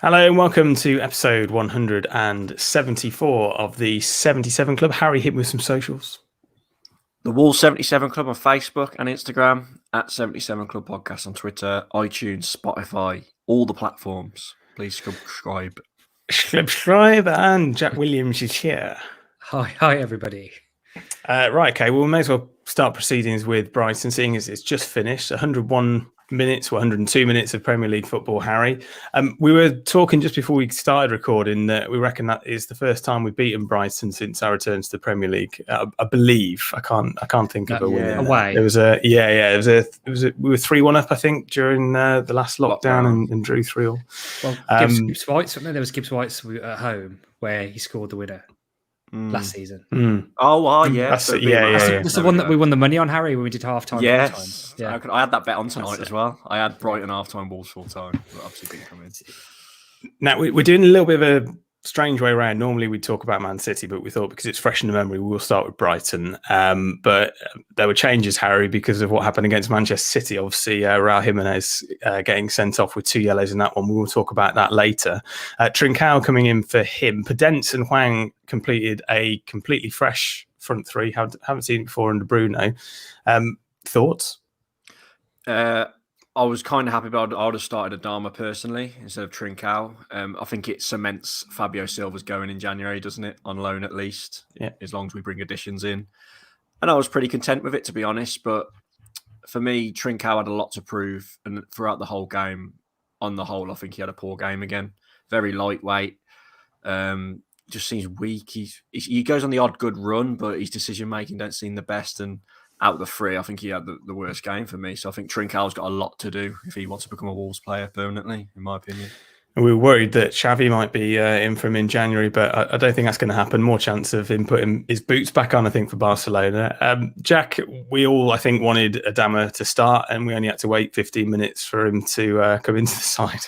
Hello and welcome to episode 174 of the 77 Club. Harry, hit me with some socials. The Wolves 77 Club on Facebook and Instagram, at 77 Club Podcast on Twitter, iTunes, Spotify, all the platforms. Please subscribe. Subscribe, and Jack Williams is here. Hi everybody. Right, okay, well, we may as well start proceedings with Brighton, seeing as it's just finished. 101 minutes or 102 minutes of Premier League football, Harry. We were talking just before we started recording that we reckon that is the first time we've beaten Brighton since our return to the Premier League. I believe. I can't think of a win. Away. It was we were 3-1 up, I think, during the last lockdown and drew 3-3. Well, Gibbs White's, there was Gibbs White's at home where he scored the winner. Last season. Yeah. That's the one that we won the money on, Harry, when we did half-time. Yes. Yeah. I had that bet on tonight as well. I had Brighton half-time, Wolves full-time. But obviously didn't come in. Now, we're doing a little bit of a strange way around. Normally we'd talk about Man City, but we thought because it's fresh in the memory, we'll start with Brighton. But there were changes, Harry, because of what happened against Manchester City. Obviously, Raul Jimenez getting sent off with 2 yellows in that one. We will talk about that later. Trincao coming in for him. Podence and Hwang completed a completely fresh front three. Haven't seen it before under Bruno. Thoughts? I was kind of happy about I would have started Adama personally instead of Trincao. I think it cements Fabio Silva's going in January, doesn't it? On loan at least, as long as we bring additions in. And I was pretty content with it, to be honest. But for me, Trincao had a lot to prove. And throughout the whole game, on the whole, I think he had a poor game again. Very lightweight. Just seems weak. He goes on the odd good run, but his decision-making don't seem the best. And out of the three, I think he had the worst game for me. So I think Trincao's got a lot to do if he wants to become a Wolves player permanently, in my opinion. We were worried that Xavi might be in for him in January, but I don't think that's going to happen. More chance of him putting his boots back on, I think, for Barcelona. Jack, we all, I think, wanted Adama to start, and we only had to wait 15 minutes for him to come into the side.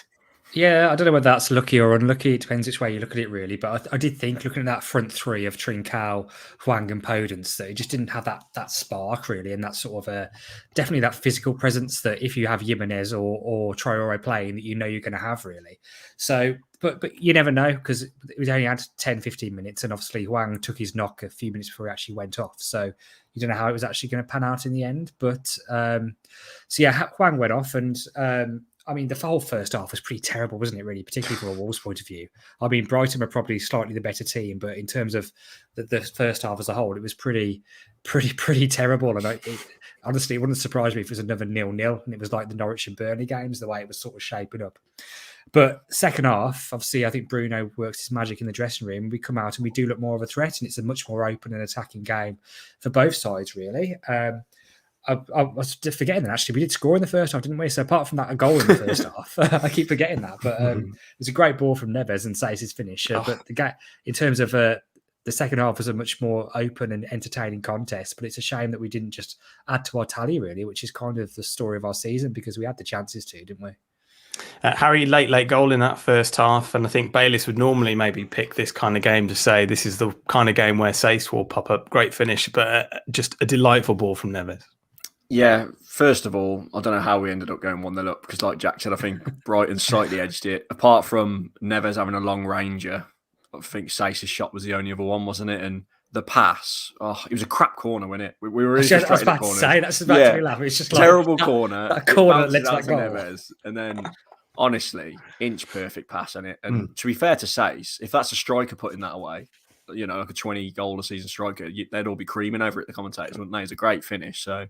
Yeah, I don't know whether that's lucky or unlucky. It depends which way you look at it, really. But I did think, looking at that front three of Trincao, Hwang and Podence, that it just didn't have that spark, really, and that sort of definitely that physical presence that if you have Jimenez or Traore playing, that you know you're going to have, really. So, but you never know, because we only had 10, 15 minutes, and obviously Hwang took his knock a few minutes before he actually went off. So you don't know how it was actually going to pan out in the end. But Hwang went off, and I mean, the whole first half was pretty terrible, wasn't it, really, particularly from a Wolves point of view. I mean, Brighton were probably slightly the better team, but in terms of the first half as a whole, it was pretty terrible. And honestly, it wouldn't surprise me if it was another 0-0 and it was like the Norwich and Burnley games, the way it was sort of shaping up. But second half, obviously, I think Bruno works his magic in the dressing room. We come out and we do look more of a threat, and it's a much more open and attacking game for both sides, really. I was forgetting that, actually. We did score in the first half, didn't we? So apart from that, a goal in the first half, I keep forgetting that. But it was a great ball from Neves and saves his finish. But in terms of the second half was a much more open and entertaining contest. But it's a shame that we didn't just add to our tally, really, which is kind of the story of our season, because we had the chances to, didn't we? Harry, late goal in that first half. And I think Bayliss would normally maybe pick this kind of game to say this is the kind of game where Sace will pop up. Great finish, but just a delightful ball from Neves. Yeah, first of all, I don't know how we ended up going 1-0 up, because like Jack said, I think Brighton slightly edged it. Apart from Neves having a long ranger, I think Sace's shot was the only other one, wasn't it? And the pass, it was a crap corner, wasn't it? We were really I was about to say, that's about to be laughing. It's just like terrible corner. That corner that led to that goal. Neves, and then, honestly, inch perfect pass on it. And to be fair to Sace, if that's a striker putting that away, you know, like a 20-goal-a-season striker, they'd all be creaming over it, the commentators, wouldn't they? It's a great finish, so...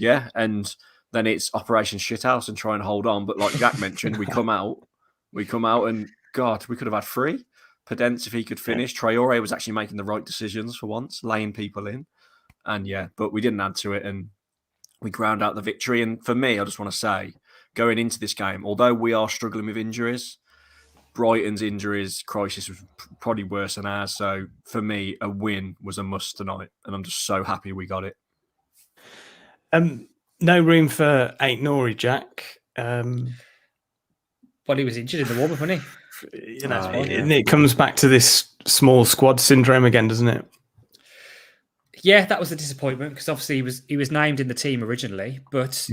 Yeah, and then it's Operation Shithouse and try and hold on. But like Jack mentioned, we come out and, God, we could have had 3. Podence, if he could finish. Traore was actually making the right decisions for once, laying people in. And yeah, but we didn't add to it, and we ground out the victory. And for me, I just want to say, going into this game, although we are struggling with injuries, Brighton's injuries crisis was probably worse than ours. So for me, a win was a must tonight, and I'm just so happy we got it. No room for Aït-Nouri, Jack. Well, he was injured in the warm-up, wasn't he? It comes back to this small squad syndrome again, doesn't it? Yeah, that was a disappointment because obviously he was named in the team originally, but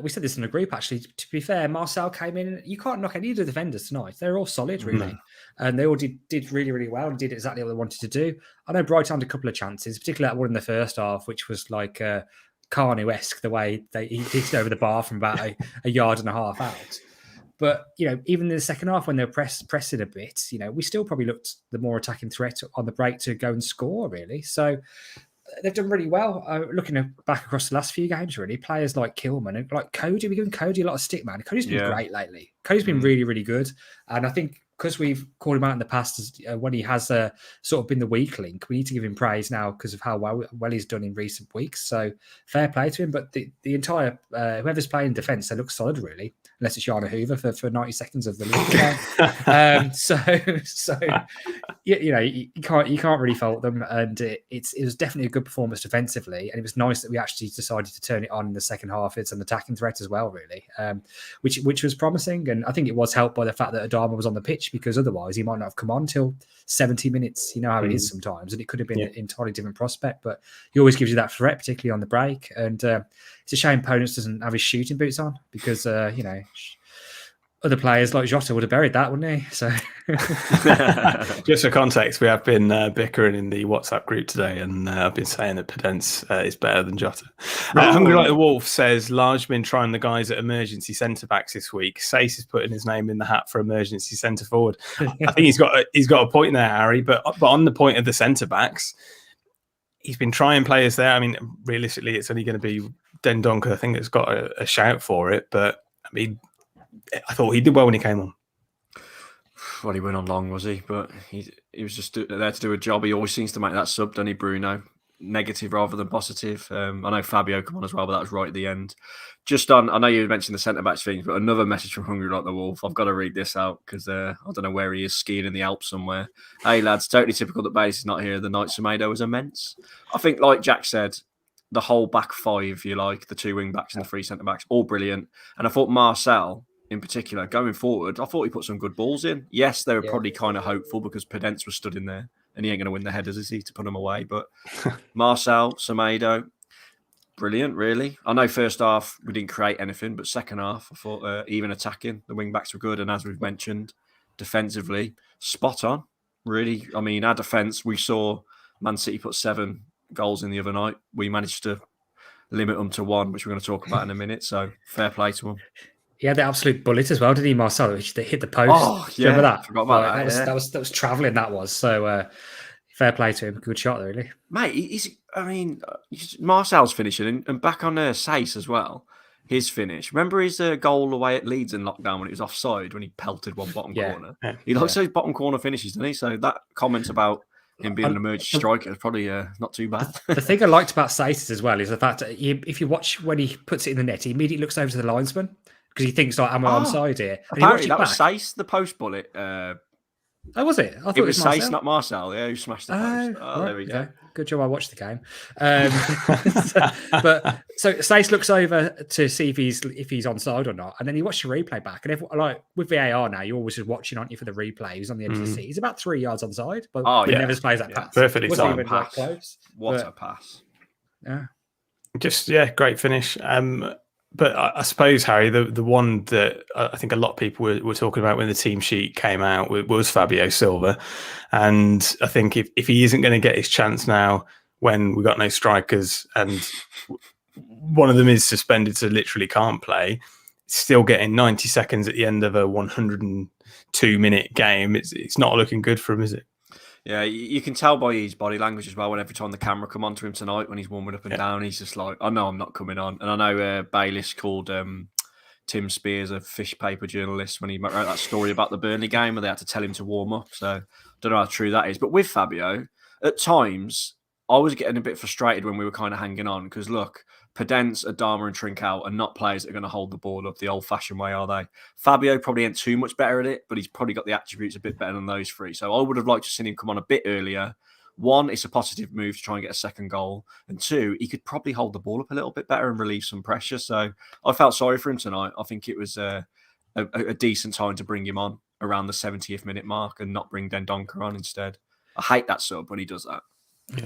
we said this in the group actually. To be fair, Marcel came in. You can't knock any of the defenders tonight; they're all solid, really, and they all did really really well and did exactly what they wanted to do. I know Brighton had a couple of chances, particularly that one in the first half, which was like Carnu-esque the way he hit it over the bar from about a yard and a half out. But, even in the second half when they were pressing a bit, we still probably looked the more attacking threat on the break to go and score, really. So they've done really well. Looking back across the last few games, really, players like Kilman and like Cody, we're giving Cody a lot of stick, man. Cody's been great lately. Cody's been really, really good. And I think because we've called him out in the past as when he has sort of been the weak link, we need to give him praise now because of how well he's done in recent weeks. So fair play to him. But the entire, whoever's playing defence, they look solid, really, unless it's Yana Hoover for 90 seconds of the league. So you can't really fault them. And it was definitely a good performance defensively. And it was nice that we actually decided to turn it on in the second half. It's an attacking threat as well, really, which was promising. And I think it was helped by the fact that Adama was on the pitch, because otherwise he might not have come on till 70 minutes. You know how it is sometimes, and it could have been an entirely different prospect, but he always gives you that threat, particularly on the break. And it's a shame Ponus doesn't have his shooting boots on, because other players like Jota would have buried that, wouldn't he? So just for context, we have been bickering in the WhatsApp group today, and I've been saying that Pedence is better than Jota. Hungry Like the Wolf says Large been trying the guys at emergency centre backs this week. Sace is putting his name in the hat for emergency centre forward. I think he's got a point there, Harry. But on the point of the centre backs, he's been trying players there. I mean, realistically, it's only going to be Dendoncker, I think, that's got a shout for it. But I mean, I thought he did well when he came on. Well, he went on long, was he? But he was just there to do a job. He always seems to make that sub, doesn't he, Bruno? Negative rather than positive. I know Fabio come on as well, but that was right at the end. Just on, I know you mentioned the centre-backs thing, but another message from Hungry Like the Wolf. I've got to read this out because I don't know where he is, skiing in the Alps somewhere. Hey, lads, totally typical that Bailey is not here. The night Semedo was immense. I think, like Jack said, the whole back five, you like, the two wing-backs and the three centre-backs, all brilliant. And I thought Marcel, in particular, going forward, I thought he put some good balls in. Yes, they were probably kind of hopeful because Pedence was stood in there and he ain't going to win the headers, is he, to put them away? But Marcel, Semedo, brilliant, really. I know first half we didn't create anything, but second half, I thought even attacking, the wing-backs were good. And as we've mentioned, defensively, spot on, really. I mean, our defence, we saw Man City put 7 goals in the other night. We managed to limit them to 1, which we're going to talk about in a minute. So fair play to them. He had the absolute bullet as well, did he, Marcelo? Which they hit the post. Oh, yeah. Remember that? Forgot about that. That was travelling. That was so. Fair play to him. Good shot, really. Mate, Marcel's finishing and back on Sace as well. His finish. Remember his goal away at Leeds in lockdown when it was offside when he pelted one bottom corner. Yeah. He likes those bottom corner finishes, doesn't he? So that comment about him being an emergency striker is probably not too bad. The thing I liked about Sace as well is the fact that if you watch when he puts it in the net, he immediately looks over to the linesman because he thinks like, "Am I onside here?" And apparently, that was Sace, the post bullet. Oh, was it? I thought it was Sace, not Marcel. Yeah, who smashed the post. Right, there we go. Good job. I watched the game. So Sace looks over to see if he's onside or not, and then he watches the replay back. And like with VAR now, you're always just watching, aren't you, for the replay? He's on the edge of the seat. He's about 3 yards onside, but he never plays that pass. Perfectly timed pass. What a pass! Yeah, just great finish. But I suppose, Harry, the one that I think a lot of people were talking about when the team sheet came out was Fabio Silva. And I think if he isn't going to get his chance now when we've got no strikers and one of them is suspended so literally can't play, still getting 90 seconds at the end of a 102-minute game, it's not looking good for him, is it? Yeah, you can tell by his body language as well. When every time the camera come onto him tonight, when he's warming up and down, he's just like, "I know I'm not coming on." And I know Bayliss called Tim Spears a fish paper journalist when he wrote that story about the Burnley game, where they had to tell him to warm up. So I don't know how true that is. But with Fabio, at times I was getting a bit frustrated when we were kind of hanging on because look, Pedence, Adama, and Trincao are not players that are going to hold the ball up the old-fashioned way, are they? Fabio probably ain't too much better at it, but he's probably got the attributes a bit better than those three. So I would have liked to see him come on a bit earlier. 1, it's a positive move to try and get a second goal. And 2, he could probably hold the ball up a little bit better and relieve some pressure. So I felt sorry for him tonight. I think it was a decent time to bring him on around the 70th minute mark and not bring Dendoncker on instead. I hate that sub when he does that.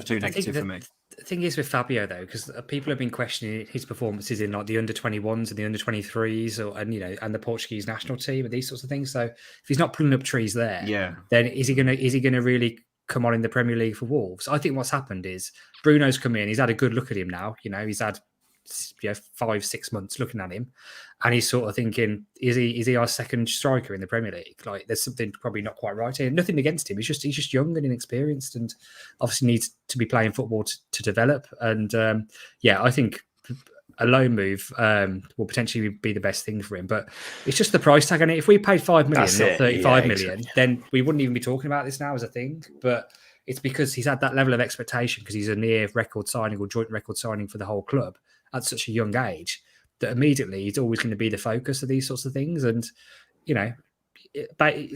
Too negative for me. The thing is with Fabio though, because people have been questioning his performances in like the under-21s and the under-23s, and the Portuguese national team and these sorts of things. So if he's not pulling up trees there, then is he gonna really come on in the Premier League for Wolves? I think what's happened is Bruno's come in. He's had a good look at him now. He's had 5-6 months looking at him, and he's sort of thinking, is he our second striker in the Premier League? Like, there's something probably not quite right here. Nothing against him. He's just young and inexperienced, and obviously needs to be playing football to develop. And I think a loan move will potentially be the best thing for him. But it's just the price tag on it. If we paid 5 million, not 35 million, then we wouldn't even be talking about this now as a thing. But it's because he's had that level of expectation because he's a near record signing or joint record signing for the whole club at such a young age, that immediately he's always going to be the focus of these sorts of things. And,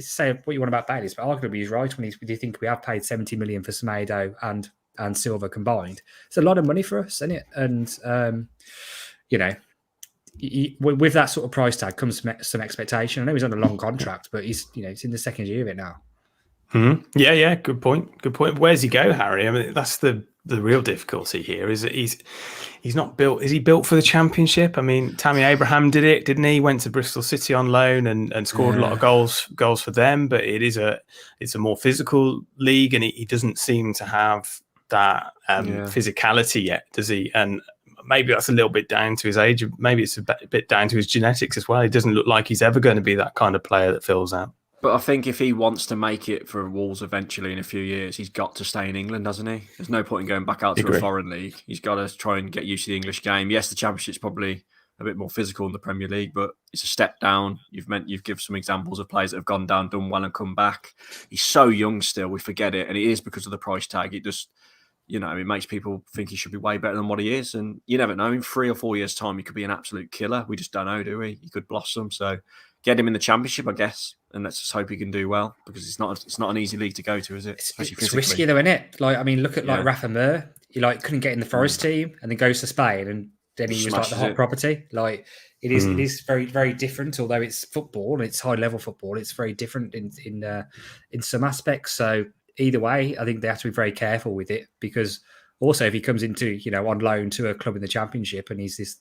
say what you want about Bailey, but arguably he's right when you think we have paid 70 million for Semedo and Silva combined. It's a lot of money for us, isn't it? And, with that sort of price tag comes some expectation. I know he's on a long contract, but he's in the second year of it now. Mm-hmm. Yeah. Good point. Where's he go, Harry? I mean, that's the real difficulty here. Is that he's not built. Is he built for the Championship? I mean, Tammy Abraham did it, didn't he? Went to Bristol City on loan and scored a lot of goals for them. But it's a more physical league, and he doesn't seem to have that physicality yet, does he? And maybe that's a little bit down to his age. Maybe it's a bit down to his genetics as well. He doesn't look like he's ever going to be that kind of player that fills out. But I think if he wants to make it for Wolves eventually in a few years, he's got to stay in England, hasn't he? There's no point in going back out to a foreign league. He's got to try and get used to the English game. Yes, the Championship's probably a bit more physical in the Premier League, but it's a step down. You've given some examples of players that have gone down, done well, and come back. He's so young still, we forget it, and it is because of the price tag. It just, it makes people think he should be way better than what he is, and you never know. In 3 or 4 years' time, he could be an absolute killer. We just don't know, do we? He could blossom. So get him in the Championship, I guess, and let's just hope he can do well, because it's not an easy league to go to, is it? It's risky though, isn't it? Like, I mean, look at Rafa Mir. He couldn't get in the Forest team, and then goes to Spain, and then he was like the hot property. Like, it is very, very different. Although it's football and it's high level football, it's very different in some aspects. So either way, I think they have to be very careful with it, because also if he comes into on loan to a club in the Championship and he's this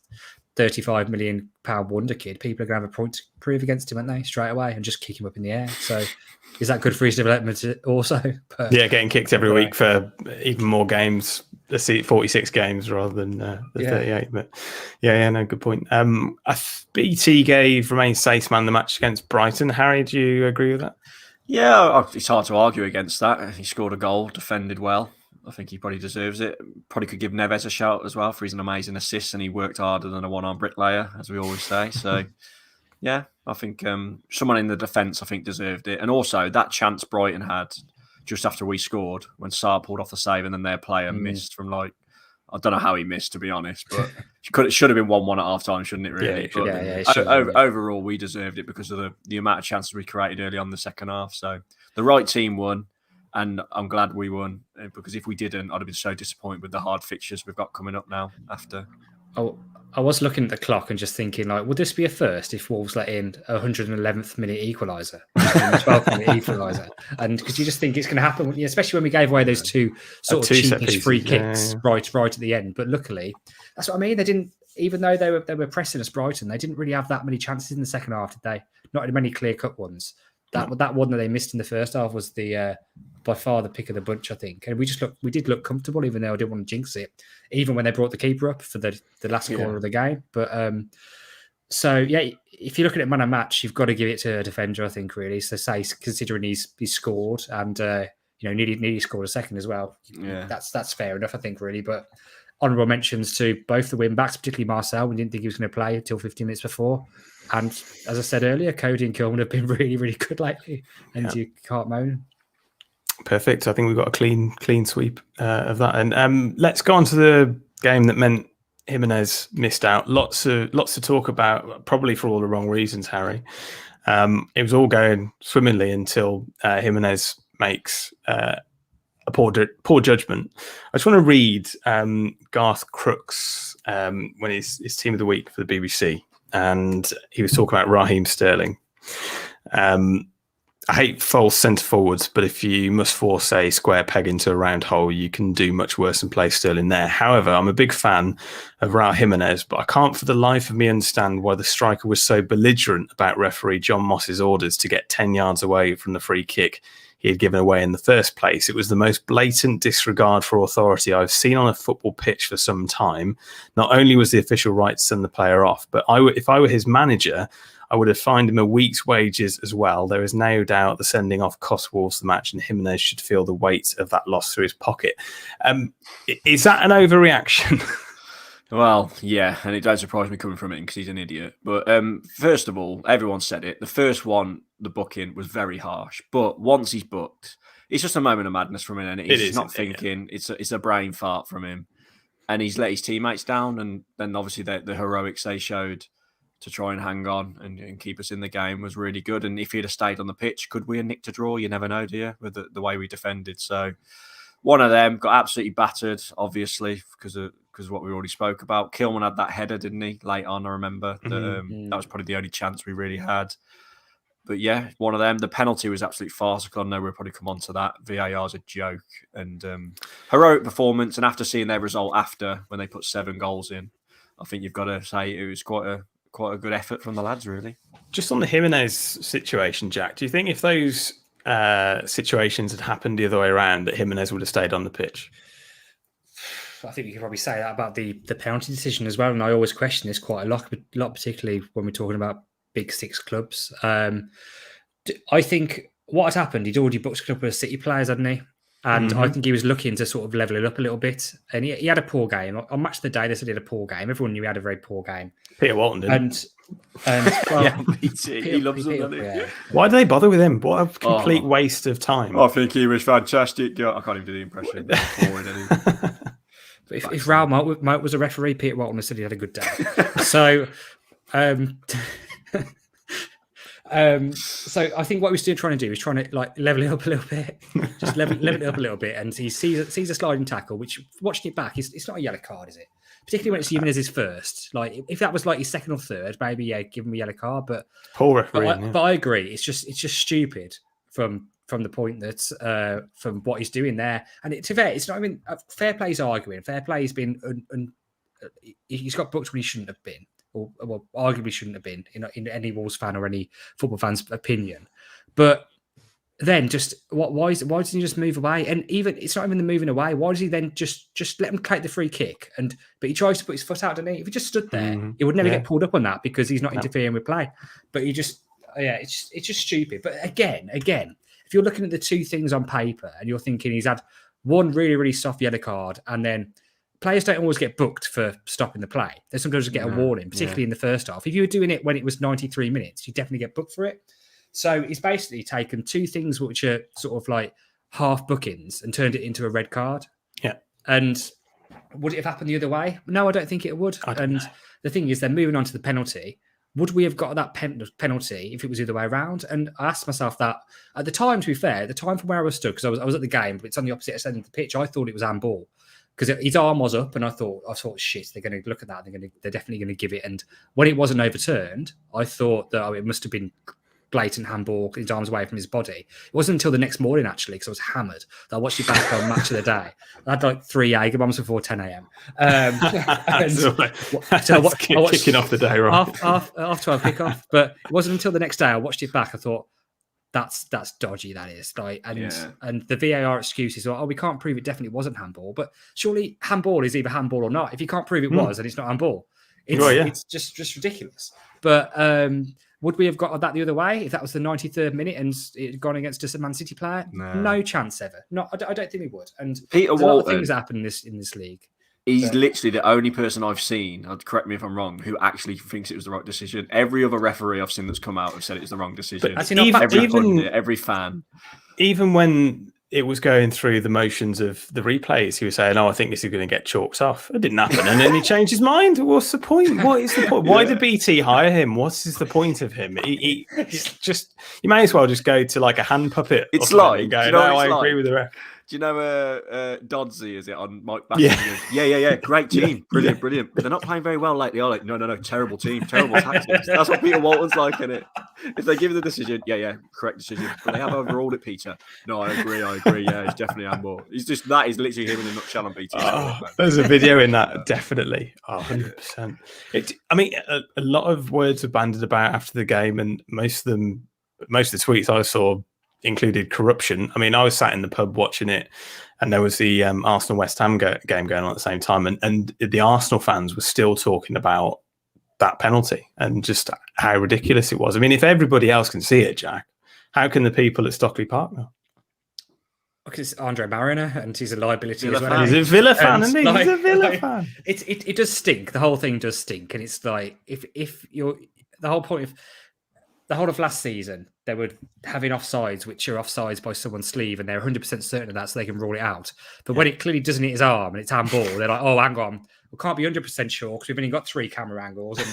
£35 million wonder kid, people are going to have a point to prove against him, aren't they, straight away, and just kick him up in the air. So is that good for his development also? But, getting kicked every week for even more games. Let's see, 46 games rather than the 38. But no, good point. BT gave Romain Sace man the match against Brighton. Harry, do you agree with that? Yeah, it's hard to argue against that. He scored a goal, defended well. I think he probably deserves it. Probably could give Neves a shout as well for his amazing assist, and he worked harder than a one-arm bricklayer, as we always say. So, yeah, I think someone in the defence, I think, deserved it. And also, that chance Brighton had just after we scored, when Sarr pulled off the save and then their player missed from I don't know how he missed, to be honest, but it should have been 1-1 at half-time, shouldn't it, really? Overall, we deserved it because of the amount of chances we created early on in the second half. So the right team won. And I'm glad we won, because if we didn't, I'd have been so disappointed with the hard fixtures we've got coming up now after. Oh, I was looking at the clock and just thinking, would this be a first if Wolves let in a 111th minute equaliser, 12th minute equaliser? And because you just think it's going to happen, especially when we gave away those two sort of cheapish free kicks right at the end. But luckily, that's what I mean. They didn't, even though they were pressing us, Brighton, they didn't really have that many chances in the second half, did they? Not many clear-cut ones. That one that they missed in the first half was by far the pick of the bunch, I think. And we did look comfortable, even though I didn't want to jinx it, even when they brought the keeper up for the last quarter of the game. But if you're looking at man of match, you've got to give it to a defender, I think, really. So say, considering he's scored and nearly scored a second as well. Yeah, that's fair enough, I think, really. But honourable mentions to both the wing backs, particularly Marcel. We didn't think he was going to play until 15 minutes before. And as I said earlier, Cody and Kilman have been really, really good lately, and you can't moan. Perfect. I think we've got a clean sweep of that. And let's go on to the game that meant Jimenez missed out. Lots to talk about, probably for all the wrong reasons, Harry. It was all going swimmingly until Jimenez makes a poor judgment. I just want to read Garth Crooks when his team of the week for the BBC. And he was talking about Raheem Sterling. I hate false centre forwards, but if you must force a square peg into a round hole, you can do much worse than play Sterling there. However, I'm a big fan of Raul Jimenez, but I can't for the life of me understand why the striker was so belligerent about referee John Moss's orders to get 10 yards away from the free kick he had given away in the first place. It was the most blatant disregard for authority I've seen on a football pitch for some time. Not only was the official right to send the player off, but if I were his manager, I would have fined him a week's wages as well. There is no doubt the sending off cost Wolves the match, and Jimenez should feel the weight of that loss through his pocket. Is that an overreaction? Well, yeah, and it don't surprise me coming from him because he's an idiot. But first of all, everyone said it. The first one, the booking, was very harsh. But once he's booked, it's just a moment of madness from him, and he's not thinking. Yeah. It's a brain fart from him, and he's let his teammates down. And then obviously the heroics they showed to try and hang on and keep us in the game was really good. And if he'd have stayed on the pitch, could we have nicked a draw? You never know, do you, with the way we defended. So one of them got absolutely battered, obviously, because of what we already spoke about. Kilman had that header, didn't he, late on, I remember. That was probably the only chance we really had. But yeah, one of them. The penalty was absolutely farcical. I know we'll probably come on to that. VAR's a joke. And heroic performance. And after seeing their result when they put 7 goals in, I think you've got to say it was quite a good effort from the lads, really. Just on the Jimenez situation, Jack, do you think if those situations had happened the other way around, that Jimenez would have stayed on the pitch? I think you could probably say that about the penalty decision as well. And I always question this quite a lot, particularly when we're talking about big 6 clubs. I think what had happened, he'd already booked a couple of City players, hadn't he? And I think he was looking to sort of level it up a little bit. And he had a poor game. On Match of the Day, they said he had a poor game. Everyone knew he had a very poor game. Peter Walton didn't. Well, yeah, he loves him, doesn't he? Yeah. Why do they bother with him? What a complete waste of time. I think he was fantastic. I can't even do the impression. But if Raul Mike was a referee, Peter Walton said he had a good day. So... so I think what we're still trying to do is trying to like level it up a little bit, just level it up a little bit, and he sees a sliding tackle, which watching it back, it's not a yellow card, is it? Particularly when it's Jimenez's first. Like if that was like his second or third, maybe give him a yellow card. But poor referee. But I agree, it's just stupid from the point that from what he's doing there. And to be fair, it's not even fair play's arguing. Fair play's been he's got booked when he shouldn't have been. Or well, arguably shouldn't have been in any Wolves fan or any football fan's opinion. But then just why doesn't he just move away? And even it's not even the moving away. Why does he then just let him take the free kick? But he tries to put his foot out, doesn't he? If he just stood there, he would never get pulled up on that because he's not interfering with play. But he just it's just stupid. But again, if you're looking at the two things on paper and you're thinking he's had one really, really soft yellow card and then players don't always get booked for stopping the play. They sometimes get a warning, particularly in the first half. If you were doing it when it was 93 minutes, you definitely get booked for it. So he's basically taken two things which are sort of like half bookings and turned it into a red card. Yeah. And would it have happened the other way? No, I don't think it would. And the thing is, they're moving on to the penalty. Would we have got that penalty if it was the other way around? And I asked myself that at the time, to be fair, at the time from where I was stood, because I was at the game, but it's on the opposite end of the pitch, I thought it was handball. Because his arm was up, and I thought, shit, they're going to look at that. They're definitely going to give it. And when it wasn't overturned, I thought that it must have been blatant handball. His arms away from his body. It wasn't until the next morning, actually, because I was hammered, that I watched it back on Match of the Day. I had like 3 Jaeger bombs before 10 a.m. So I watched kicking off the day, right? After I kick off, but it wasn't until the next day I watched it back. I thought, that's dodgy, that is. And the VAR excuses are, we can't prove it definitely wasn't handball, but surely handball is either handball or not. If you can't prove it was, then it's not handball. It's just ridiculous. But would we have got that the other way if that was the 93rd minute and it had gone against just a Man City player? No chance ever. I don't think we would. And Peter Walton, a lot of things happen in this league. He's literally the only person I've seen, correct me if I'm wrong, who actually thinks it was the right decision. Every other referee I've seen that's come out have said it was the wrong decision. Every fan. Even when it was going through the motions of the replays, he was saying, I think this is going to get chalked off. It didn't happen. And then he changed his mind. What's the point? What is the point? Why did BT hire him? What is the point of him? He's just, you may as well just go to like a hand puppet. It's like, and go, I agree with the ref. you know Dodsey, is it, on Mike Bassett? Yeah. Great team. Brilliant. But they're not playing very well lately, are they? No. Terrible team. Terrible tactics. That's what Peter Walton's like, isn't it? If they give the decision, correct decision. But they have overruled it, Peter. No, I agree. Yeah, it's definitely handball. That is literally him in a nutshell on BT. There's a video in that, definitely. 100%. A lot of words were bandied about after the game, and most of the tweets I saw included corruption. I mean, I was sat in the pub watching it, and there was the Arsenal West Ham game going on at the same time, and the Arsenal fans were still talking about that penalty and just how ridiculous it was. I mean, if everybody else can see it, Jack, how can the people at Stockley Park not? Because it's Andre Mariner, and he's a liability as well. He's a Villa fan, isn't he? He's a Villa fan. It does stink. The whole thing does stink, and it's like if you're the whole point of the whole of last season, they were having offsides, which are offsides by someone's sleeve, and they're 100% certain of that, so they can rule it out. But when it clearly doesn't hit his arm and it's handball, they're like, "Oh, hang on, we can't be 100% sure because we've only got 3 camera angles, and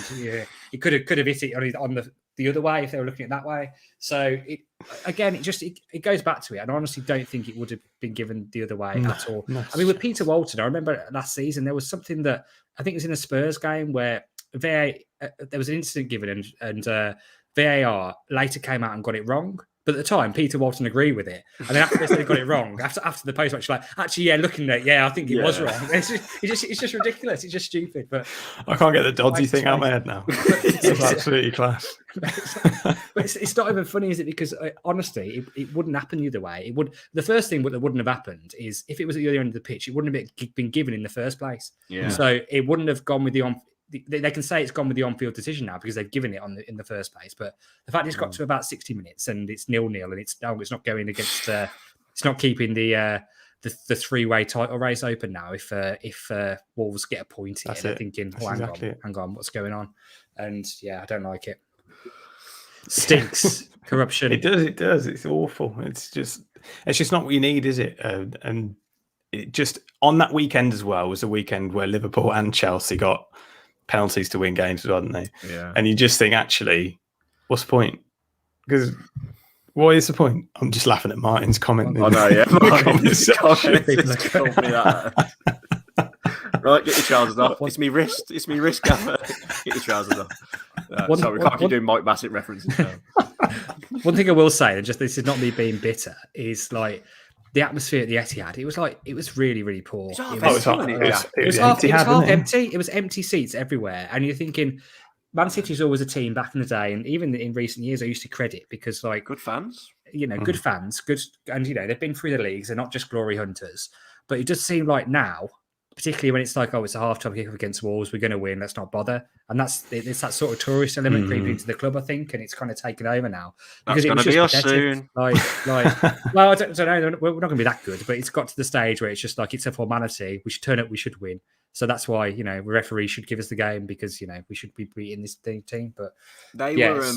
he could have hit it on the other way if they were looking at it that way." So it goes back to it, and I honestly don't think it would have been given the other way at all. I mean, with Peter Walton, I remember last season there was something that I think it was in a Spurs game where there was an incident given, and VAR later came out and got it wrong. But at the time, Peter Walton agreed with it. And then after they got it wrong, after the post-match, looking at it, I think it was wrong. It's just ridiculous. It's just stupid. But I can't get the Dodsey thing out of my head now. It's absolutely class. But it's not even funny, is it? Because honestly, it wouldn't happen the other way. The first thing that wouldn't have happened is if it was at the other end of the pitch, it wouldn't have been given in the first place. Yeah. So it wouldn't have gone with the on. They can say it's gone with the on-field decision now because they've given it in the first place. But the fact it's got to about 60 minutes and it's 0-0 and it's not going against. It's not keeping the 3-way title race open now. If Wolves get a point here, they're thinking, hang on, what's going on? And I don't like it. Stinks. Corruption. It does. It's awful. It's just not what you need, is it? And it just on that weekend as well was a weekend where Liverpool and Chelsea got penalties to win games, didn't they? Yeah. And you just think, actually, what's the point? Because what is the point? I'm just laughing at Martin's comment. I know, yeah. Martin's comment. Right, get your trousers off. It's me wrist, Gaffer. Get your trousers off. Sorry, we can't keep doing Mike Bassett references now. One thing I will say, and just this is not me being bitter, is like the atmosphere at the Etihad. It was really, really poor. It was half empty. It was empty seats everywhere. And you're thinking, Man City's always a team back in the day, and even in recent years, I used to credit because good fans. Good fans, and they've been through the leagues. They're not just glory hunters. But it does seem like now, particularly when it's like, it's a half-time kick against Wolves, we're going to win, let's not bother. And it's that sort of tourist element creeping into the club, I think, and it's kind of taken over now. That's going to be us soon. Well, I don't know, we're not going to be that good, but it's got to the stage where it's just like, it's a formality. We should turn up, we should win. So that's why, the referee should give us the game because, we should be beating this team. But they were,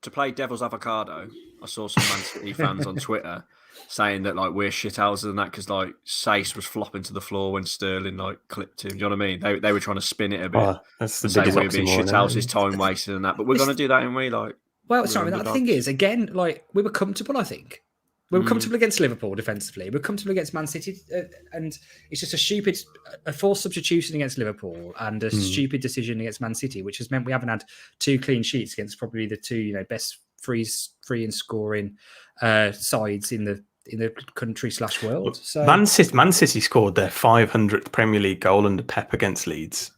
to play devil's avocado, I saw some Man City fans on Twitter saying that we're shithouses and that because Sace was flopping to the floor when Sterling clipped him. Do you know what I mean? They were trying to spin it a bit. That's the biggest we're being shithouses, time wasted and that. But we're going to do that, and we Well, sorry, the thing is, again, we were comfortable. I think we were comfortable against Liverpool defensively. We're comfortable against Man City, and it's just a forced substitution against Liverpool and a stupid decision against Man City, which has meant we haven't had 2 clean sheets against probably the 2 best free and scoring sides in the country/world. So Man City scored their 500th Premier League goal under Pep against Leeds.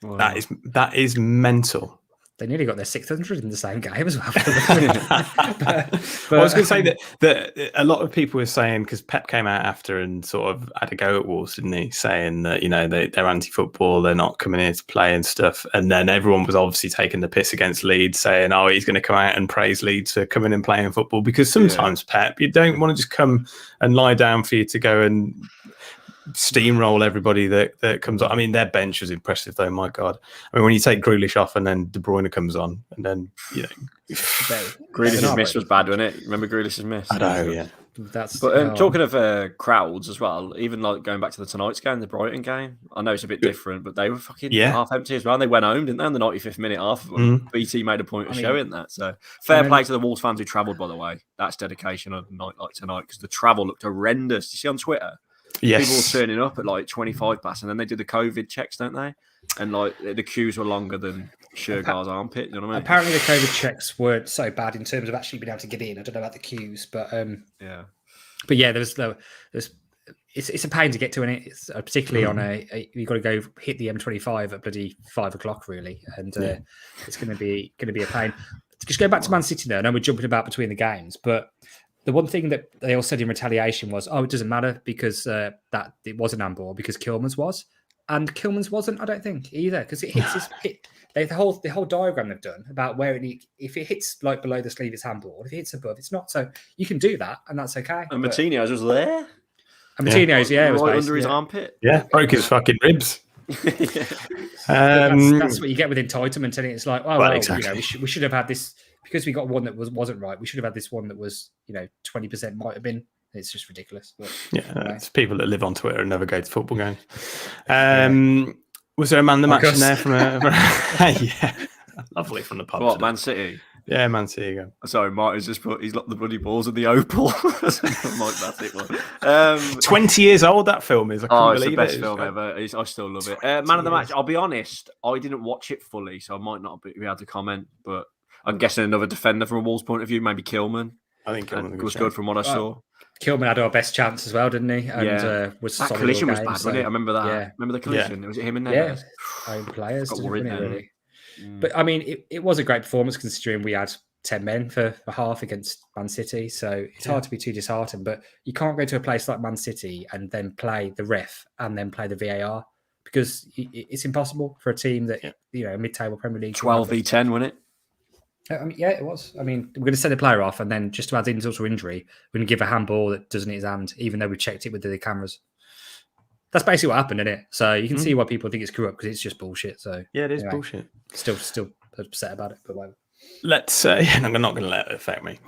Wow. That is mental. They nearly got their 600 in the same game as well. But I was going to say that a lot of people were saying, because Pep came out after and sort of had a go at Wolves, didn't he? Saying that, they're anti-football, they're not coming here to play and stuff. And then everyone was obviously taking the piss against Leeds, saying, he's going to come out and praise Leeds for coming and playing football. Because sometimes, Pep, you don't want to just come and lie down for you to go and steamroll everybody that comes on. I mean, their bench was impressive, though. My God, I mean, when you take Grealish off and then De Bruyne comes on, and then Grealish's miss was bad, wasn't it? Remember Grealish's miss? I know, yeah. Talking of crowds as well, even like going back to the tonight's game, the Brighton game, I know it's a bit different, but they were fucking half empty as well. And they went home, didn't they? In the 95th minute, half of them. BT made a point of showing that. So fair play to the Wolves fans who travelled, by the way. That's dedication on a night like tonight, because the travel looked horrendous. You see on Twitter? Yes. People were turning up at like 25 past, and then they do the COVID checks, don't they? And like the queues were longer than Shergar's armpit. You know what I mean? Apparently, the COVID checks weren't so bad in terms of actually being able to get in. I don't know about the queues, but But yeah, there's it's a pain to get to, and it's particularly on you've got to go hit the M25 at bloody 5 o'clock, really, and it's going to be a pain. Just go back to Man City now. I know we're jumping about between the games, but the one thing that they all said in retaliation was, "Oh, it doesn't matter because that it was an handball because Kilman's was." And Kilman's wasn't, I don't think, either, because it hits the whole diagram they've done about where if it hits like below the sleeve, it's handball. If it hits above, it's not. So you can do that, and that's okay. And Martinez was there. And Martinez, was right under his armpit. Yeah, broke his fucking ribs. That's what you get with entitlement, and it's like, exactly. we should have had this because we got one that wasn't right. We should have had this one that was 20% might have been. It's just ridiculous. But, it's people that live on Twitter and never go to football games. Was there a man the match in there from lovely from the pub? What, Man City? Yeah, Man City. Go. Sorry, Martin's just he's locked the bloody balls in the Opal. Mike, that's it. One. 20 years old, that film is. I can't it's believe the best film ever. I still love it. Man of the match, I'll be honest, I didn't watch it fully, so I might not be able to comment, but I'm guessing another defender from a Wolves point of view, maybe Kilman. I think Kilman was good from what I saw. Kilman had our best chance as well, didn't he? And was that collision was bad, wasn't it? I remember that. Yeah. Remember the collision? Was it him and Neves? Yeah, own players. Got worried then. Really. But I mean, it was a great performance considering we had 10 men for half against Man City. So it's hard to be too disheartened. But you can't go to a place like Man City and then play the ref and then play the VAR because it's impossible for a team that mid-table Premier League. 12v10, wasn't it? I mean, it was. I mean, we're going to send a player off, and then just to add insult to injury, we're going to give a handball that doesn't hit his hand, even though we checked it with the cameras. That's basically what happened, isn't it? So you can see why people think it's corrupt because it's just bullshit. So yeah, it is bullshit. Still upset about it, but whatever. Let's. I'm not going to let it affect me.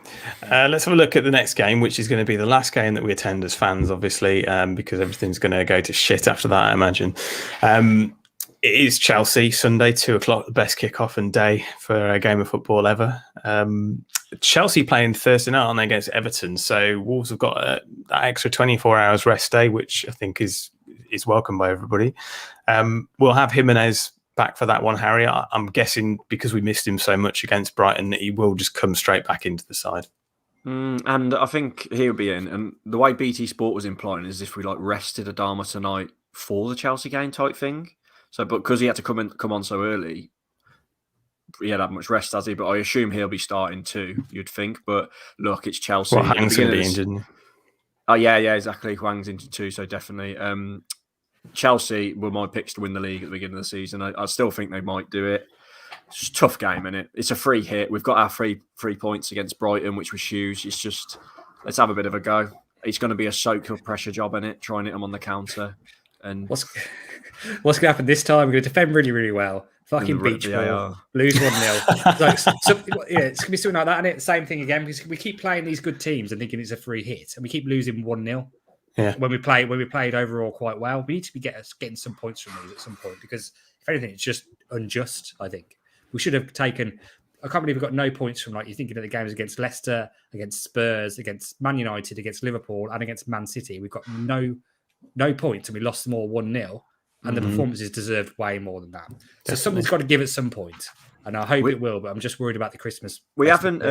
Let's have a look at the next game, which is going to be the last game that we attend as fans, obviously, because everything's going to go to shit after that, I imagine. It is Chelsea, Sunday, 2:00, the best kickoff and day for a game of football ever. Chelsea playing Thursday night, aren't they, against Everton? So Wolves have got that extra 24 hours rest day, which I think is welcomed by everybody. We'll have Jimenez back for that one, Harry. I'm guessing because we missed him so much against Brighton that he will just come straight back into the side. And I think he'll be in. And the way BT Sport was implying is if we rested Adama tonight for the Chelsea game type thing. So, but because he had to come on so early, he had that much rest, has he? But I assume he'll be starting too, you'd think. But look, it's Chelsea. Well, Hwang's going to be injured, isn't he? Oh, yeah, exactly. Hwang's injured too, so definitely. Chelsea were my picks to win the league at the beginning of the season. I still think they might do it. It's a tough game, isn't it? It's a free hit. We've got our three points against Brighton, which was huge. It's just, let's have a bit of a go. It's going to be a soak of pressure job in it, trying it on the counter. And what's going to happen this time? We're going to defend really, really well. Fucking beach ball, lose 1-0. It's going to be something like that, isn't it? Same thing again because we keep playing these good teams and thinking it's a free hit, and we keep losing 1-0. Yeah. When we played overall quite well, we need to be getting some points from these at some point because if anything, it's just unjust. I think we should have taken. I can't believe we got no points from you're thinking of the games against Leicester, against Spurs, against Man United, against Liverpool, and against Man City. We've got no points and we lost them all 1-0 and the performances deserved way more than that. So something's got to give at some point and I hope it will, but I'm just worried about the Christmas. We haven't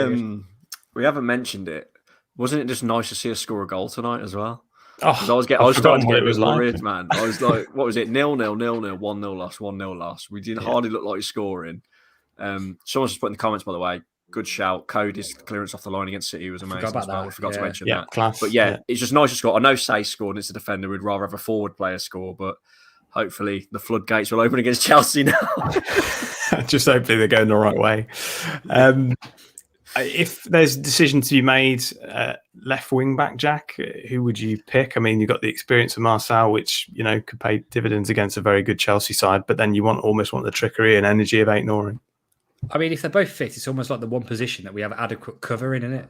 mentioned it. Wasn't it just nice to see us score a goal tonight as well? I was starting to get worried, man. I was like, what was it? 0-0, 0-0, 1-0 loss, 1-0 loss. We didn't hardly look like scoring. Someone's just put in the comments, by the way, good shout. Cody's clearance off the line against City was amazing as well. We forgot to mention that. Class. But it's just nice to score. I know Say scored and it's a defender. We'd rather have a forward player score, but hopefully the floodgates will open against Chelsea now. Just hopefully they're going the right way. If there's a decision to be made, left wing back, Jack, who would you pick? I mean, you've got the experience of Marcel, which, could pay dividends against a very good Chelsea side, but then you almost want the trickery and energy of Aït-Nouri. I mean, if they're both fit, it's almost like the one position that we have adequate cover in, isn't it?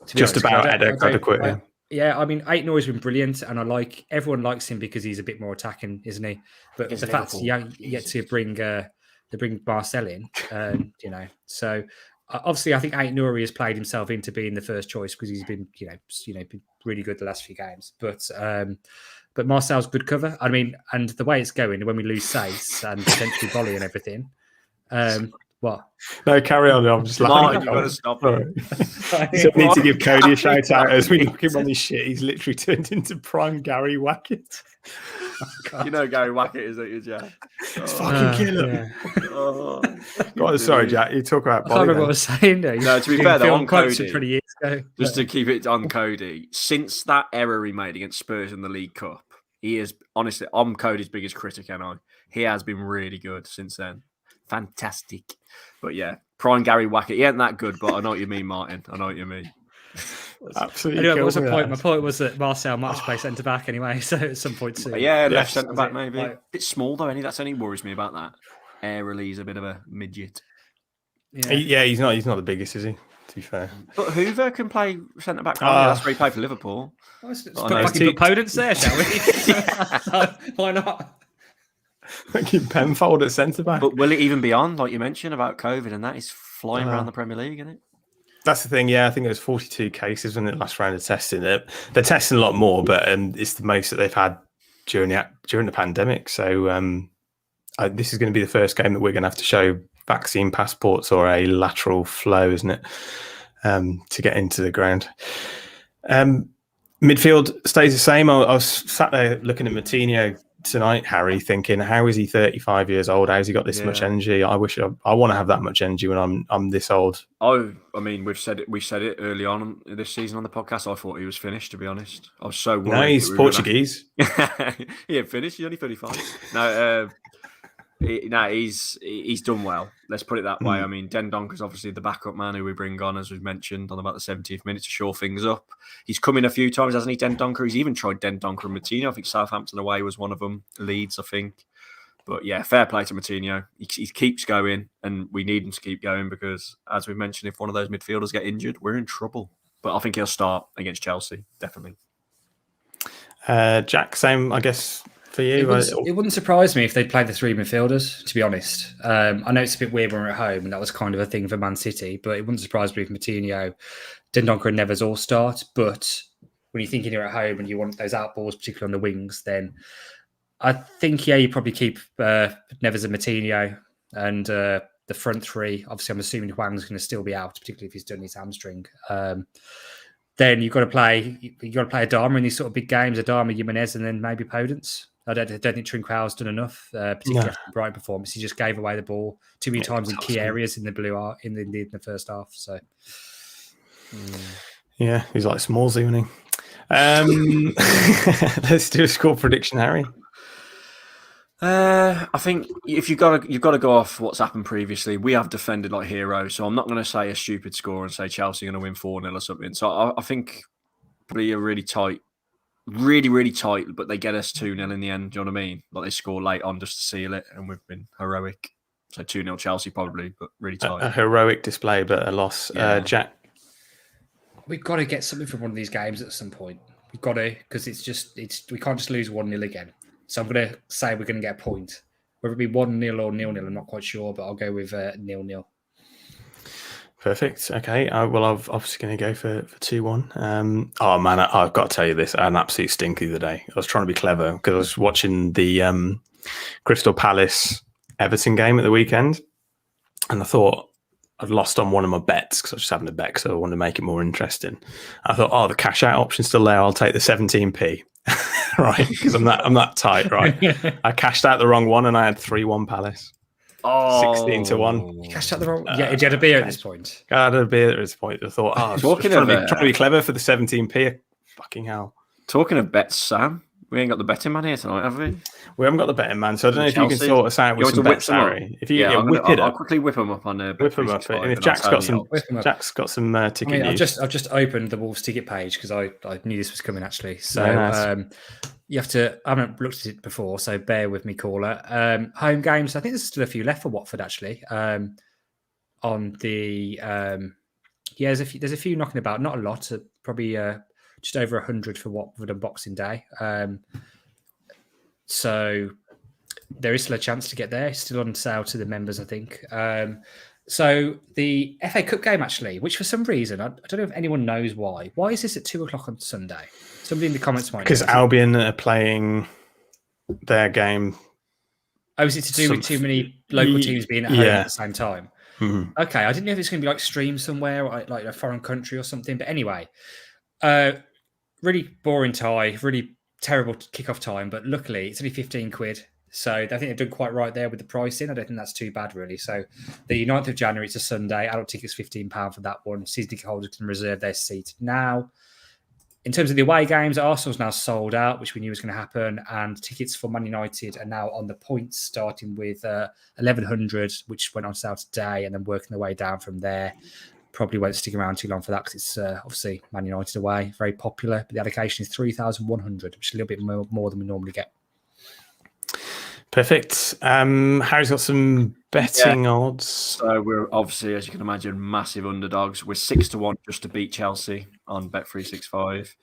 Just about adequate. Yeah, I mean, Aït Nour's been brilliant, and everyone likes him because he's a bit more attacking, isn't he? But Against the fact Liverpool, you get to Jesus. bring Marcel in, so obviously I think Aït Nouri has played himself into being the first choice because he's been been really good the last few games. But Marcel's good cover. I mean, and the way it's going, when we lose Sace and potentially Volley and everything, what? No, carry on. I'm just Martin, laughing. you've got to stop Sorry. it. So we need to give Cody a shout out as we Gary. look him on his shit. He's literally turned into prime Gary Wackett. You know Gary Wackett is it, Jack? Let's fucking kill him. Yeah. Oh, Go on, sorry, Jack. You talk about I can't remember what I Bolly. was saying. Though. No, to be fair, though, on quotes Cody, 20 years ago. just to keep it on Cody, since that error he made against Spurs in the League Cup, he is honestly, I'm Cody's biggest critic, and he has been really good since then. Fantastic. But yeah, prime Gary Wackett. He ain't that good, but I know what you mean, Martin. I know what you mean. Absolutely. Anyway, what was the killed me point? that. My point was that Marcel might have to play centre back anyway, so at some point soon. Yeah, left Yes. centre back maybe. Like- Bit small though, any that's only worries me about that. Airily, he's a bit of a midget. Yeah, he's not the biggest, is he? To be fair. But Hoover can play centre back. That's where he played for Liverpool. Let's I put know. fucking opponents there, shall we? Why not? Fucking Penfold at centre back. But will it even be on, like you mentioned about COVID and that? He's flying around the Premier League, isn't it? That's the thing. Yeah, I think it was 42 cases in the last round of testing. They're testing a lot more, but it's the most that they've had during the pandemic. So this is going to be the first game that we're going to have to show vaccine passports or a lateral flow, isn't it, to get into the ground. Midfield stays the same. I was sat there looking at Moutinho tonight, Harry, thinking, how is he 35 years old? How's he got this much energy? I wish I want to have that much energy when I'm this old. Oh, I mean, we said it early on this season on the podcast. I thought he was finished, to be honest. I was so worried. No, he's Portuguese. He ain't finished. He's only 35. He's done well. Let's put it that way. I mean, Dendonker's obviously the backup man who we bring on, as we've mentioned, on about the 70th minute to shore things up. He's come in a few times, hasn't he, Dendonker? He's even tried Dendonker and Moutinho. I think Southampton away was one of them. Leeds, I think. But yeah, fair play to Moutinho. He keeps going, and we need him to keep going because, as we mentioned, if one of those midfielders get injured, we're in trouble. But I think he'll start against Chelsea, definitely. Jack, same, I guess, for you. It wouldn't surprise me if they'd play the three midfielders, to be honest. I know it's a bit weird when we're at home, and that was kind of a thing for Man City, but it wouldn't surprise me if Moutinho, Dendonker and Neves all start. But when you're thinking you're at home and you want those out balls, particularly on the wings, then I think, you probably keep Neves and Moutinho and the front three. Obviously, I'm assuming Huang's going to still be out, particularly if he's done his hamstring. Then you've got to play Adama in these sort of big games, Adama, Jimenez, and then maybe Podence. I don't think Trincão's done enough, particularly after the Brighton performance. He just gave away the ball too many times in key areas in the in the first half. So, yeah, he's like Smallsy, isn't he? Let's do a score prediction, Harry. I think if you've got to go off what's happened previously. We have defended like heroes, so I'm not going to say a stupid score and say Chelsea are going to win 4-0 or something. So I think probably a really tight, really tight, but they get us 2-0 in the end. Do you know what I mean? Like they score late on just to seal it, and we've been heroic. So 2-0 Chelsea probably, but really tight. A heroic display, but a loss. Yeah. Jack. we've got to get something from one of these games at some point. We've got to, because we can't just lose 1-0 again. So I'm going to say we're going to get a point. Whether it be 1-0 or 0-0, I'm not quite sure, but I'll go with 0-0. Perfect. Okay. Well, I'm obviously going to go for 2-1. Oh man, I've got to tell you this. I had an absolute stinker the other day. I was trying to be clever because I was watching the Crystal Palace Everton game at the weekend, and I thought I'd lost on one of my bets because I was just having a bet, so I wanted to make it more interesting. I thought, the cash out option's still there. I'll take the 17p, right? Because I'm that tight, right? I cashed out the wrong one, and I had 3-1 Palace. 16-1. You cashed out the wrong. Yeah, you had a beer at this point. I had a beer at this point. I thought, I was trying to be clever for the 17p. Fucking hell. Talking of bets, Sam, we ain't got the betting man here tonight, have we? We haven't got the betting man, so I don't know if you can sort us out with some bets, Harry. If you whip it up, I'll quickly whip them up on whip them up. And if Jack's got some ticket news. I've just opened the Wolves ticket page because I knew this was coming actually. So you have to. I haven't looked at it before, so bear with me, caller. Home games. I think there's still a few left for Watford actually. On the there's a few knocking about. Not a lot. Probably just over 100 for Watford on Boxing Day. So there is still a chance to get there. It's still on sale to the members, I think. So the FA Cup game, actually, which for some reason, I don't know if anyone knows why. Why is this at 2:00 on Sunday? Somebody in the comments might know. Because Albion are playing their game. Oh, is it to do with too many local teams being at home at the same time? Mm-hmm. Okay, I didn't know if it's going to be like streamed somewhere, or like a foreign country or something. But anyway, really boring tie, really terrible kickoff time. But luckily, it's only 15 quid. So I think they've done quite right there with the pricing. I don't think that's too bad, really. So the 9th of January, it's a Sunday. Adult tickets £15 for that one. Season ticket holders can reserve their seat now. In terms of the away games, Arsenal's now sold out, which we knew was going to happen. And tickets for Man United are now on the points, starting with 1,100, which went on sale today, and then working their way down from there. Probably won't stick around too long for that because it's obviously Man United away, very popular. But the allocation is 3,100, which is a little bit more than we normally get. Perfect. Harry's got some betting odds. So we're obviously, as you can imagine, massive underdogs. We're 6-1 just to beat Chelsea on Bet365.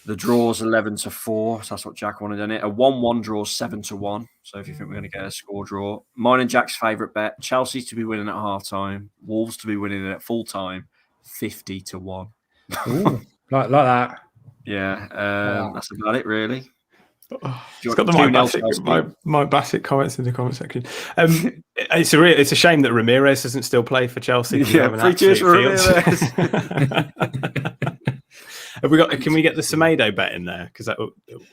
The draw's 11-4. So that's what Jack wanted in it. A 1-1 draw 7-1. So if you think we're going to get a score draw, mine and Jack's favourite bet: Chelsea to be winning at half time, Wolves to be winning at full time, 50-1. Ooh, like that. Yeah, that's about it, really. It's got the my Bassett comments in the comment section. It's a shame that Ramirez doesn't still play for Chelsea. Yeah, free cheers for Ramirez. Can we get the Semedo bet in there? Because I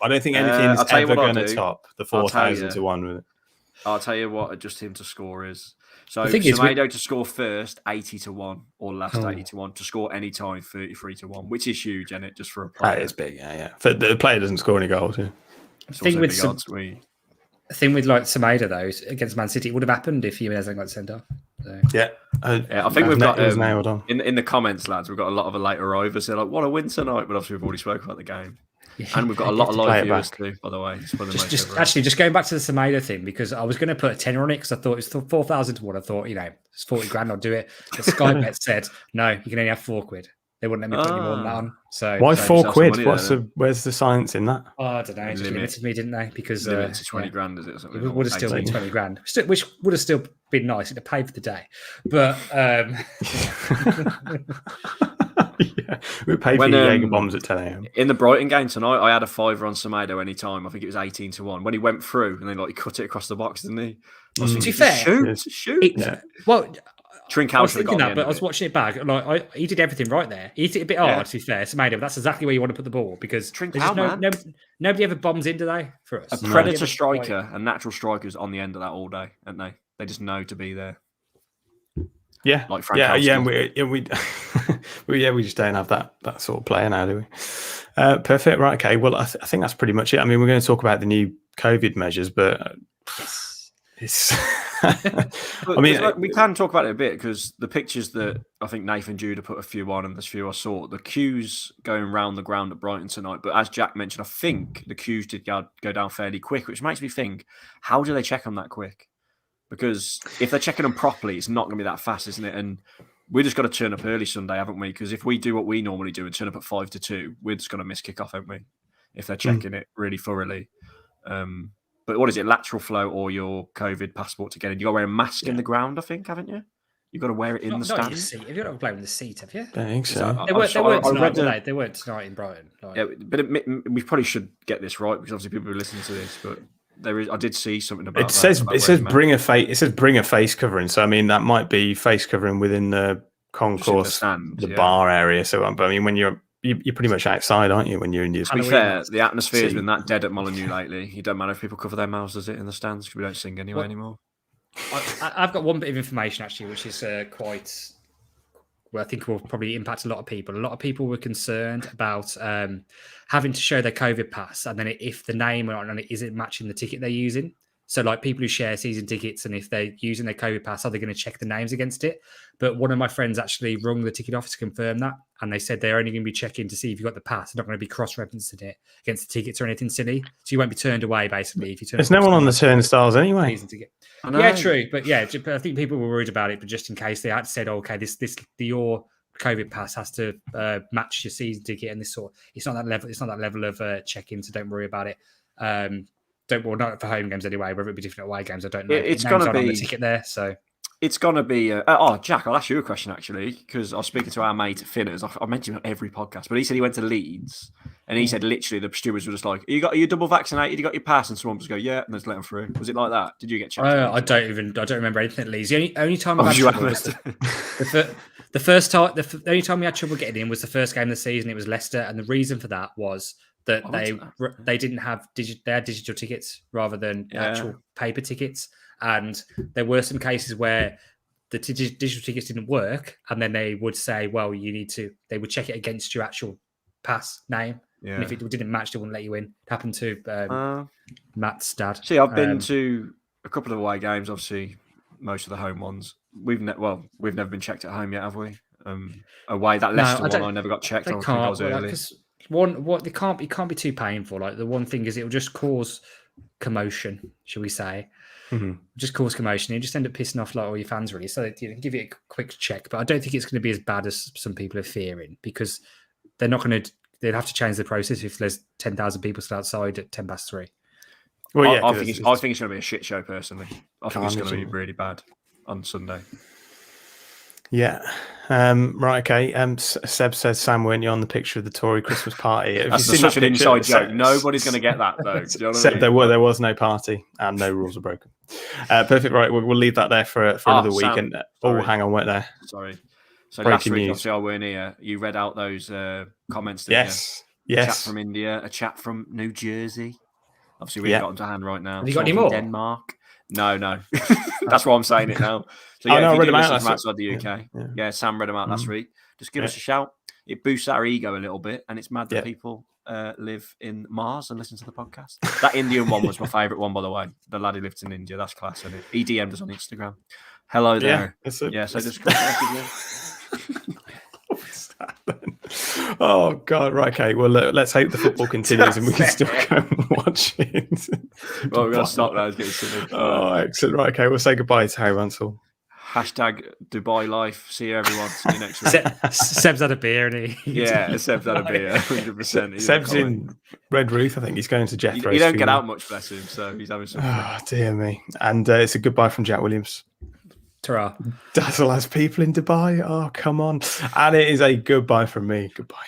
don't think anything's ever going to top the 4,000-1 with it. I'll tell you what, just him to score is. So Semedo to score first, 80-1, or last 80-1. To score any time, 33-1, which is huge, isn't it? Just for a player. That is big, yeah. The player doesn't score any goals. Yeah. The thing with like Semedo though against Man City, it would have happened if Jimenez hadn't got sent off. So. Yeah, I think we've got nailed on. In the comments, lads. We've got a lot of late arrivals. They're like, "What a win tonight!" But obviously, we've already spoken about the game, and we've got a lot of live viewers too. By the way, just going back to the Semedo thing, because I was going to put a tenner on it because I thought it was 4,000-1. I thought it's 40 grand. I'll do it. But Sky Bet said no, you can only have £4. They wouldn't let me put any more than that on. So why £4? Where's the science in that? Oh, I don't know. Just limited me, didn't they? Because limited to 20 grand, is it? Or something? It would have still been 20 grand, which would have still been nice. It'd have paid for the day, but we paid for Jaeger bombs at 10 a.m. In the Brighton game tonight, I had a fiver on Semedo any time. I think it was 18-1 when he went through and then he cut it across the box, didn't he? To be fair, shoot. Well. I was thinking that, but I was watching it back. Like he did everything right there. He hit it a bit hard, to be fair. Semedo, but that's exactly where you want to put the ball because nobody ever bombs in, do they? For us, a predator striker, a natural striker's on the end of that all day, aren't they? They just know to be there. Yeah, like we just don't have that sort of player now, do we? Perfect, right? Okay, well, I think that's pretty much it. I mean, we're going to talk about the new COVID measures, but it's. We can talk about it a bit because the pictures that I think Nathan Judah put a few on and there's a few I saw, the queues going round the ground at Brighton tonight. But as Jack mentioned, I think the queues did go down fairly quick, which makes me think, how do they check them that quick? Because if they're checking them properly, it's not going to be that fast, isn't it? And we just got to turn up early Sunday, haven't we? Because if we do what we normally do and turn up at 5-2, we're just going to miss kickoff, haven't we? If they're checking it really thoroughly. But what is it, lateral flow or your COVID passport to get in? You got to wear a mask in the ground, I think, haven't you? You've got to wear it in the stand. Have you got to play in the seat, have you? I think so. They weren't tonight in Brighton. Yeah, but we probably should get this right because obviously people are listening to this. But I did see something about it. It says bring a face covering. So I mean that might be face covering within the concourse, the bar area. So, but I mean when you're pretty much outside, aren't you? When you're in your. To be fair, the atmosphere has been that dead at Molineux lately. It don't matter if people cover their mouths, does it, in the stands? Because we don't sing anyway anymore. I've got one bit of information actually, which is quite. Well, I think will probably impact a lot of people. A lot of people were concerned about having to show their COVID pass, and then if the name on it isn't matching the ticket they're using. So, like people who share season tickets, and if they're using their COVID pass, are they going to check the names against it? But one of my friends actually rung the ticket office to confirm that, and they said they're only going to be checking to see if you've got the pass. They're not going to be cross-referencing it against the tickets or anything silly. So you won't be turned away, basically. If you turn. There's no one on the turnstiles anyway. Yeah, true. But yeah, I think people were worried about it. But just in case they had said, okay, your COVID pass has to match your season ticket, and this sort. It's not that level. It's not that level of check-in. So don't worry about it. Not for home games anyway. Whether it be different away games, I don't know. It's going to be on the ticket there. So it's going to be. Jack, I'll ask you a question actually, because I was speaking to our mate Finners. I mentioned him on every podcast, but he said he went to Leeds, and he said literally the stewards were just like, "Are you double vaccinated? You got your pass?" And someone just go, "Yeah," and just let them through. Was it like that? Did you get checked? I don't remember anything at Leeds. The only time I've had trouble was the only time we had trouble getting in was the first game of the season. It was Leicester, and the reason for that was that they didn't have they had digital tickets rather than actual paper tickets, and there were some cases where the digital tickets didn't work, and then they would say, "Well, you need to." They would check it against your actual pass name, and if it didn't match, they wouldn't let you in. It happened to Matt's dad. See, I've been to a couple of away games. Obviously, most of the home ones. We've never been checked at home yet, have we? Away that Leicester one, I never got checked. I think I was early. It can't be too painful. Like the one thing is, it will just cause commotion, shall we say? Mm-hmm. Just cause commotion. You just end up pissing off like all your fans, really. So give it a quick check. But I don't think it's going to be as bad as some people are fearing, because they're not going to. They'd have to change the process if there's 10,000 people still outside at 3:10. Well, yeah, I think it's going to be a shit show. Personally, I think it's going to be really bad on Sunday. Yeah. Right. Okay. Seb says, "Sam, weren't you on the picture of the Tory Christmas party?" That's such an inside joke. Nobody's going to get that though. Do you know Seb, there was no party and no rules were broken. Perfect. Right. We'll leave that there for another week. Sam, and hang on, wait there. Sorry. So Breaking last week, news. obviously, I weren't here. You read out those comments. Yes. A chat from India, a chat from New Jersey. Obviously, we haven't got them to hand right now. Have you got any more? Denmark. No. That's why I'm saying it now. So I if you read do them out listen from outside the UK, yeah, Sam read them out last week. Just give us a shout. It boosts our ego a little bit, and it's mad that people live in Mars and listen to the podcast. That Indian one was my favourite one, by the way. The lad who lived in India. That's class, isn't it? He DM'd us on Instagram. Hello there. So just Oh God! Right, okay. Well, let's hope the football continues and we can still go and watch it. Well, we're gonna stop now. It's getting silly. Oh, excellent! Right, okay. We'll say goodbye to Harry Mansell. Hashtag Dubai life. See you everyone. See you next week. Seb's had a beer, and Seb's had a beer. 100%. Seb's in Red Roof. I think he's going to Jethro's. He don't get out much, bless him. So he's having some. Oh dear me! And it's a goodbye from Jack Williams. Ta-ra. Dazzle has people in Dubai. Oh, come on. And it is a goodbye from me. Goodbye.